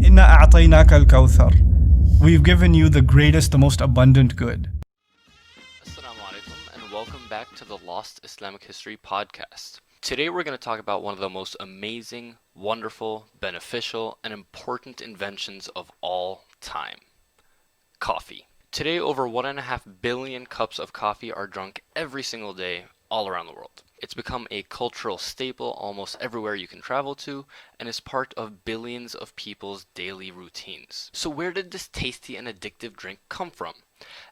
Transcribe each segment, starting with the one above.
إِنَّا أَعْطَيْنَاكَ الْكَوْثَرَ. We've given you the greatest, the most abundant good. Assalamu alaikum and welcome back to the Lost Islamic History podcast. Today we're going to talk about one of the most amazing, wonderful, beneficial, and important inventions of all time. Coffee. Today over 1.5 billion cups of coffee are drunk every single day all around the world. It's become a cultural staple almost everywhere you can travel to and is part of billions of people's daily routines. So where did this tasty and addictive drink come from?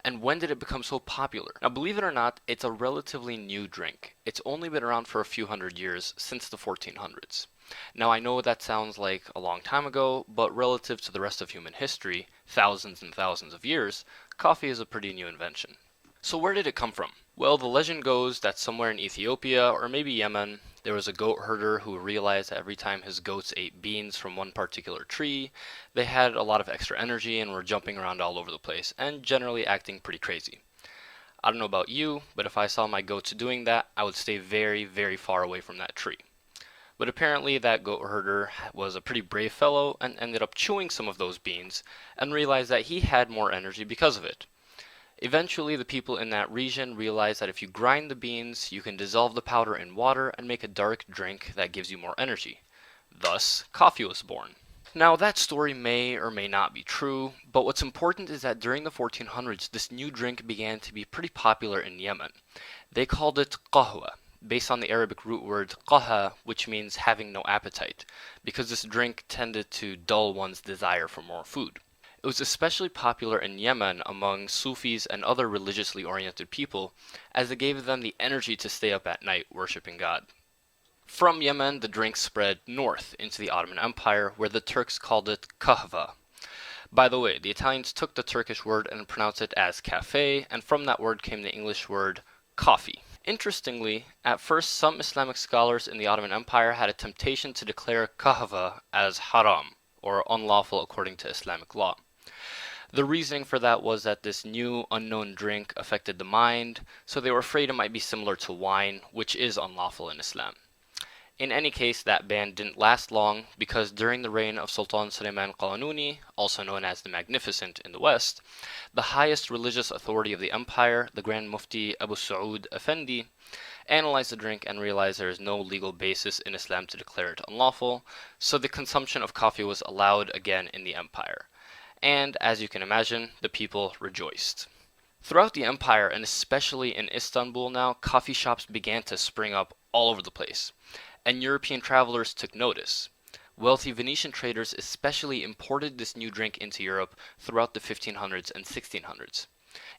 And when did it become so popular? Now believe it or not, it's a relatively new drink. It's only been around for a few hundred years, since the 1400s. Now I know that sounds like a long time ago, but relative to the rest of human history, thousands and thousands of years, coffee is a pretty new invention. So where did it come from? Well, the legend goes that somewhere in Ethiopia, or maybe Yemen, there was a goat herder who realized that every time his goats ate beans from one particular tree, they had a lot of extra energy and were jumping around all over the place, and generally acting pretty crazy. I don't know about you, but if I saw my goats doing that, I would stay very, very far away from that tree. But apparently that goat herder was a pretty brave fellow and ended up chewing some of those beans and realized that he had more energy because of it. Eventually, the people in that region realized that if you grind the beans, you can dissolve the powder in water and make a dark drink that gives you more energy. Thus, coffee was born. Now, that story may or may not be true, but what's important is that during the 1400s, this new drink began to be pretty popular in Yemen. They called it qahwa, based on the Arabic root word qaha, which means having no appetite, because this drink tended to dull one's desire for more food. It was especially popular in Yemen among Sufis and other religiously oriented people, as it gave them the energy to stay up at night worshipping God. From Yemen, the drink spread north into the Ottoman Empire, where the Turks called it kahva. By the way, the Italians took the Turkish word and pronounced it as cafe, and from that word came the English word coffee. Interestingly, at first some Islamic scholars in the Ottoman Empire had a temptation to declare kahva as haram, or unlawful according to Islamic law. The reasoning for that was that this new unknown drink affected the mind, so they were afraid it might be similar to wine, which is unlawful in Islam. In any case, that ban didn't last long, because during the reign of Sultan Suleiman Qalanuni, also known as the Magnificent in the West, the highest religious authority of the empire, the Grand Mufti Abu Saud Effendi, analyzed the drink and realized there is no legal basis in Islam to declare it unlawful, so the consumption of coffee was allowed again in the empire. And, as you can imagine, the people rejoiced. Throughout the empire, and especially in Istanbul now, coffee shops began to spring up all over the place, and European travelers took notice. Wealthy Venetian traders especially imported this new drink into Europe throughout the 1500s and 1600s.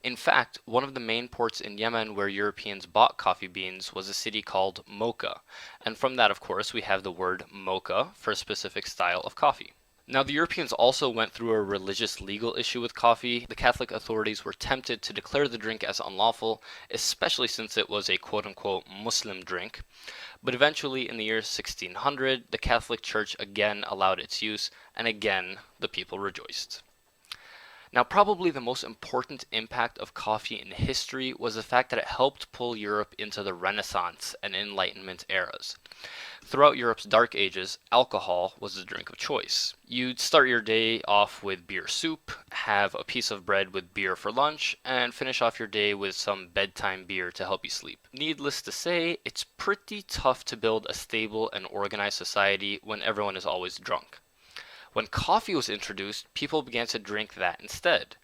In fact, one of the main ports in Yemen where Europeans bought coffee beans was a city called Mocha, and from that, of course, we have the word mocha for a specific style of coffee. Now, the Europeans also went through a religious legal issue with coffee. The Catholic authorities were tempted to declare the drink as unlawful, especially since it was a quote-unquote Muslim drink. But eventually, in the year 1600, the Catholic Church again allowed its use, and again, the people rejoiced. Now, probably the most important impact of coffee in history was the fact that it helped pull Europe into the Renaissance and Enlightenment eras. Throughout Europe's Dark Ages, alcohol was the drink of choice. You'd start your day off with beer soup, have a piece of bread with beer for lunch, and finish off your day with some bedtime beer to help you sleep. Needless to say, it's pretty tough to build a stable and organized society when everyone is always drunk. When coffee was introduced, people began to drink that instead.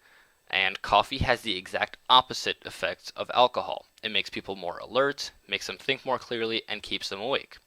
And coffee has the exact opposite effect of alcohol. It makes people more alert, makes them think more clearly, and keeps them awake.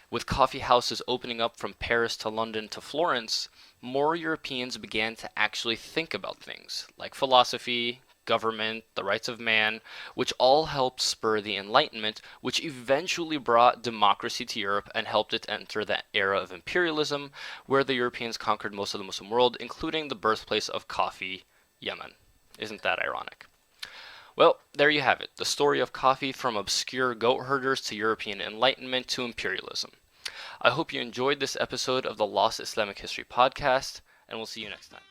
With coffee houses opening up from Paris to London to Florence, more Europeans began to actually think about things like philosophy, government, the rights of man, which all helped spur the Enlightenment, which eventually brought democracy to Europe and helped it enter that era of imperialism, where the Europeans conquered most of the Muslim world, including the birthplace of coffee, Yemen. Isn't that ironic? Well, there you have it, the story of coffee from obscure goat herders to European Enlightenment to imperialism. I hope you enjoyed this episode of the Lost Islamic History podcast, and we'll see you next time.